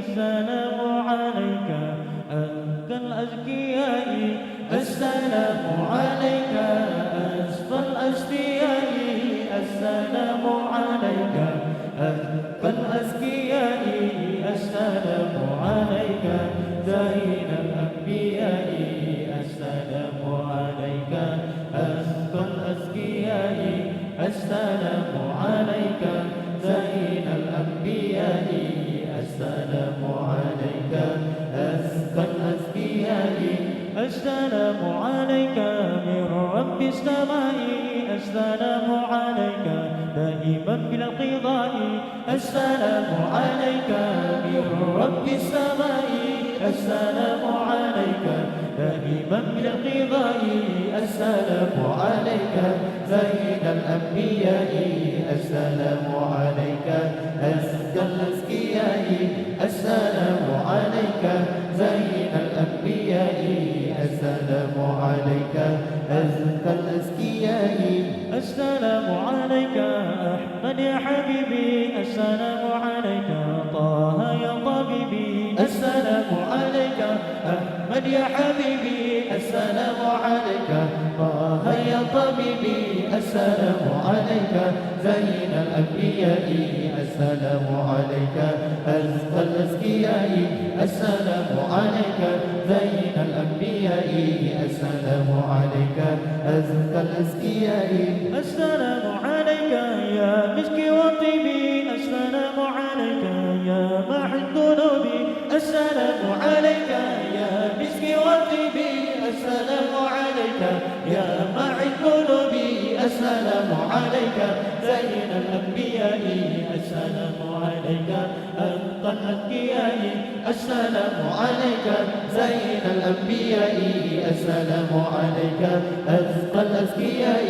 السلام عليك أزكى الأزكياء السلام عليك أزكى الأصفياء السلام عليك أزكى الأزكياء السلام عليك زين الأنبياء السلام عليك أزكى الأزكياء السلام عليك زين الأنبياء السلام عليك أزكى الأزكياء السلام عليك من رب السماء السلام عليك دائما بالقضاء السلام عليك من رب السماء السلام عليك دائما بالقضاء السلام عليك زين الأنبياء السلام عليك أزكى الأزكياء السلام عليك زين الأنبياء السلام عليك أزكى الأزكياء السلام عليك أحمد يا حبيبي السلام عليك طه يا طبيبي السلام عليك أحمد يا حبيبي السلام عليك طه يا طبيبي السلام عليك زين الأنبياء السلام عليك أزكى الأزكياء السلام عليك زين الأنبياء السلام عليك أزكى الأزكياء السلام عليك يا مسكي وطيبي السلام عليك يا محي الذنوب السلام عليك يا مسكي وطيبي السلام عليك يا محي الذنوب السلام عليك زين الأنبياء السلام عليك أنت الأنبياء السلام عليك زين الأنبياء السلام عليك أزكى الأزكياء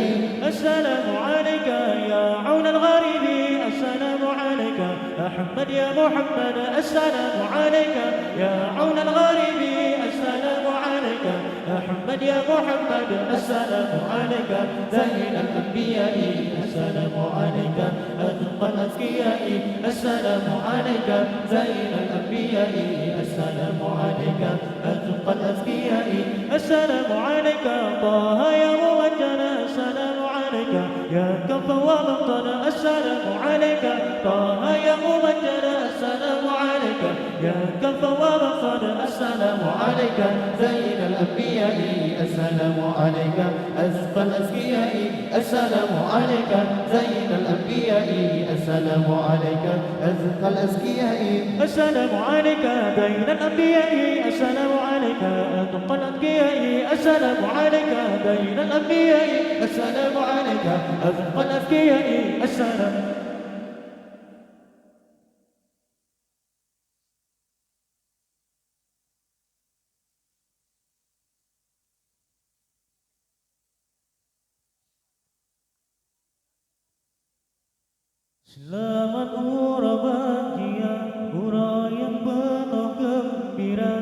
السلام عليك يا عون الغريب السلام عليك أحمد يا محمد السلام عليك يا عون الغريب السلام عليك أحمد يا محمد السلام عليك زين الأنبياء السلام عليك أزكى الأزكياء السلام عليك زين الأنبياء السلام عليك أزكى الأزكياء السلام عليك طه يا موجه السلام عليك يا كفى ومقتل السلام عليك طه يا موجه السلام عليك يا كفى ومقتل السلام عليك زين الأنبياء السلام عليك أزكى الأزكياء السلام عليك زين الأنبياء السلام عليك أزكى الأزكياء السلام عليك بين الأنبياء السلام عليك أتقى الأنبياء السلام عليك بين الأنبياء السلام عليك أتقى الأنبياء السلام Selamat hura bahagia, hura yang penuh gembira,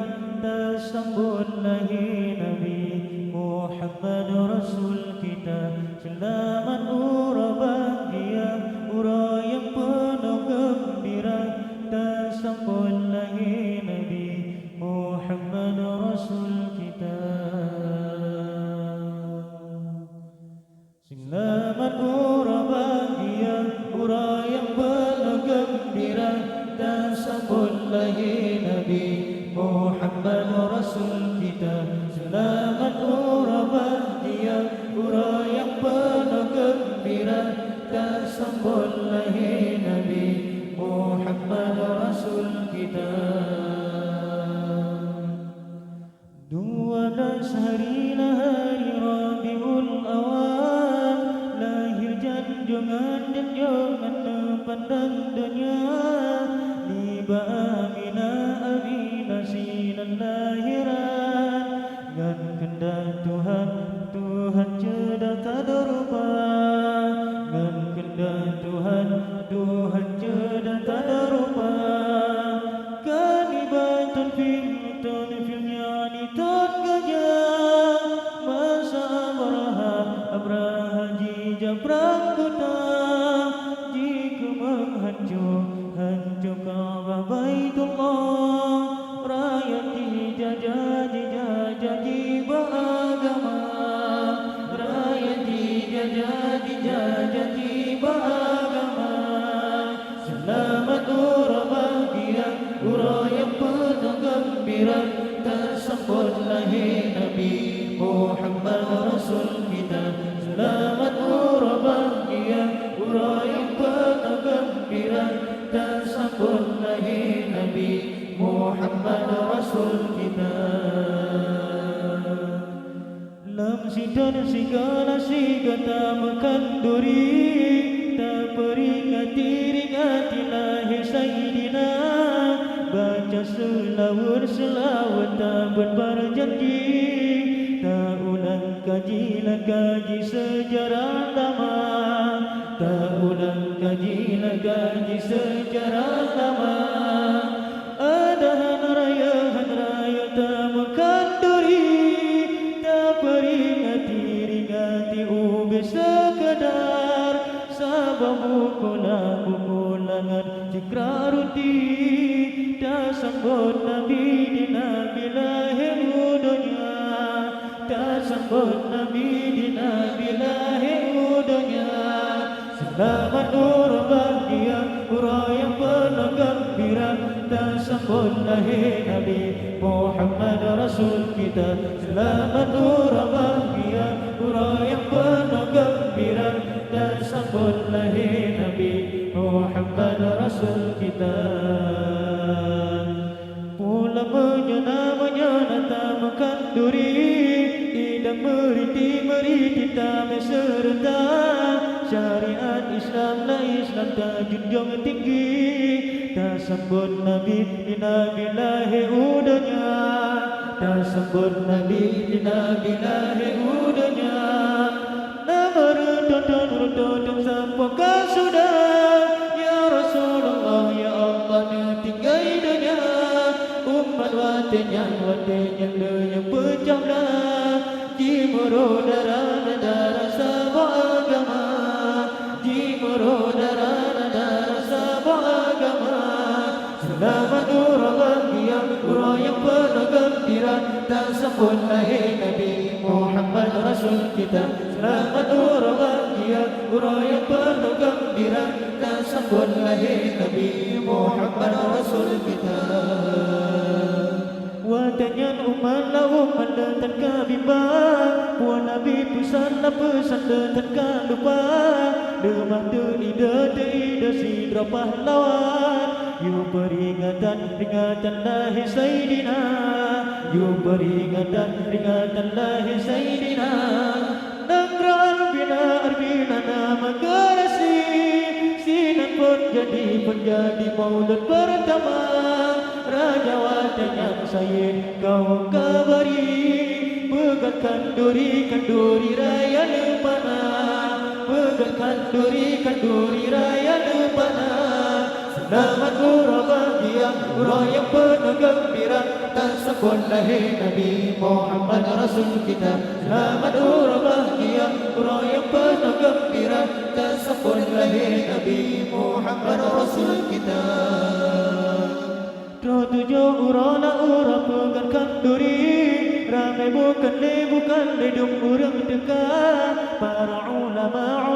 tersambut lahir Nabi Muhammad Rasul kita. Selamat hura bahagia, hura yang penuh gembira, tersambut lahir Nabi Muhammad Rasul kita. Selamat hura bahagia, hura yang penuh gembira, dan sambut lahir Nabi Muhammad Rasul kita. Selamat hura bahagia, hura yang penuh gembira, dan sambut lahir Nabi Muhammad Rasul kita. 12 harilah hari Rabiul Awal, lahir junjungan dan jangan pandang dunia. Liba Aminah sinan lahiran, dan kehendak Tuhan, Tuhan ceda tak rupa. Dan kehendak Tuhan, Tuhan ceda tak rupa. Kanibatun fil yani tot gajah, masa Abraha jija prakuta, jika menghancur Ka'bah Selamat hurra bahagia, hurra yang penuh gembira, tersambut lahir Nabi Muhammad Rasul kita. Selamat hurra bahagia, hurra yang penuh gembira, tersambut lahir Nabi Muhammad Rasul kita. Lam sidon sigala sigata makan duri, tak peringati ringatilah Sayyidina. Baca selawat tak berjanji, tak ulang kajilah kaji sejarah lama, tak ulang kajilah kaji sejarah lama. Ada hari raya tak makan duri, tak peringati ringati ubi sekadar, sabab bukulangan cikraruti, dah sambut Nabi di Nabi lahir dunia, dah sambut Nabi di Nabi lahir dunia. Selamat hurra bahagia, hurra yang penuh gembira, dah sambut lahir Nabi Muhammad Rasul kita. Selamat hurra bahagia, hurra yang penuh gembira, dah sambut lahir Nabi Muhammad Rasul kita. Pula menyana tak makan duri, idam meriti tak serta. Syariat Islam lah Islam tak junjung tinggi, tak sambut Nabi di Nabi lahir dunia, tak sambut Nabi di Nabi lahir dunia. Nama rutun sampaikan sudah, ya Rasulullah ya Allah tinggai dunia. Umat watin yang pecah dah, jimuru darah sebuah agama, jimuru darah sebuah agama. Selamat hurra bahagia, hurra yang penuh gembira, tak sambut lahir Nabi Muhammad Rasul kita. Selamat hurra bahagia, hurra yang penuh gembira, tak sambut lahir Nabi Muhammad Rasul kita. Watanyan umat la umat dan kabimbang, puan Nabi pesan dan lupa. Demah terida sidra pahlawan, you peringatan lahir Sayyidina, you peringatan lahir Sayyidina. Negara arbina nama garasi, sinan pun jadi maulud pertama. Raja watan yang Sayyid kau kabari, pegangkan duri raya lepana, pegangkan duri raya lepana. Selamat hurra bahagia, hurra yang penuh gembira, tak sambut lahir Nabi Muhammad Rasul kita. Selamat hurra bahagia, hurra yang penuh gembira, tak sambut lahir Nabi Muhammad Rasul kita. Tujuh urana pegangkan duri, ramai bukan ledung urang dekat. Para ulama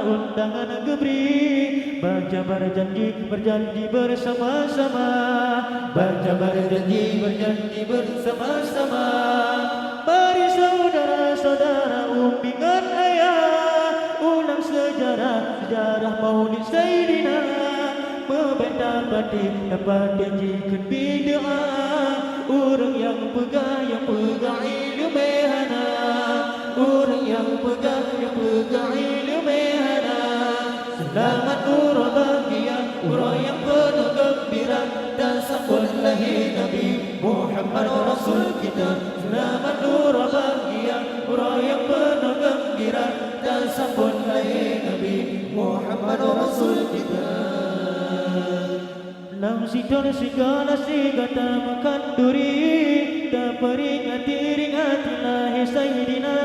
undangan gebri, baca berjanji bersama-sama, baca berjanji bersama-sama. Mari saudara-saudara umbingan ayah, ulang sejarah maulid Sayyidina. Membentar batin dapat janjikan bid'ah, orang yang pegang ilmu mehana, orang yang pegang ilmu mehana. Selamat hurra bahagia, hurra yang penuh gembira, dan sambut lahir Nabi Muhammad Rasul kita. Selamat hurra bahagia, hurra yang penuh gembira, dan sambut lahir Nabi Muhammad Rasul kita. Lam sidon sigala sigata makan duri, tak peringati ringatilah Sayyidina.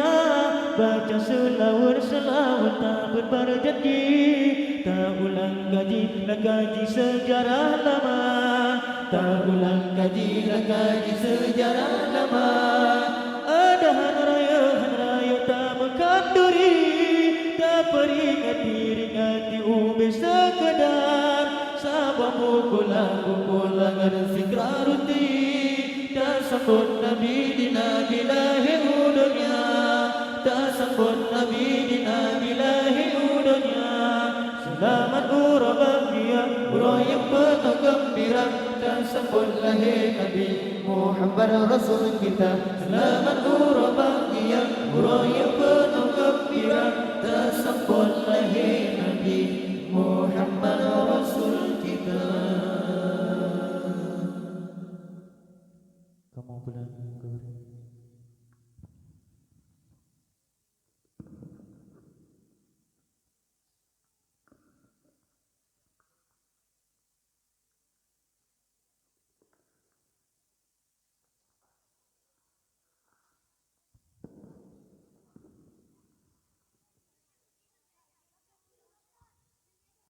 Baca selawat tak berjanji, tak ulang kaji sejarah lama, tak ulang kaji sejarah lama. Ada hari raya tak makan duri, tak peringati ubi sekadar, pulang zikra rutin. Tak sambut Nabi di Nabi lahir dunia, tak sambut Nabi di Nabi lahir dunia. Selamat urah bahagia, urah yang penuh gembira, tak sambut lahir Nabi Muhammad Rasul kita. Selamat urah bahagia, urah yang penuh gembira, tak sambut lahir Nabi Muhammad Rasul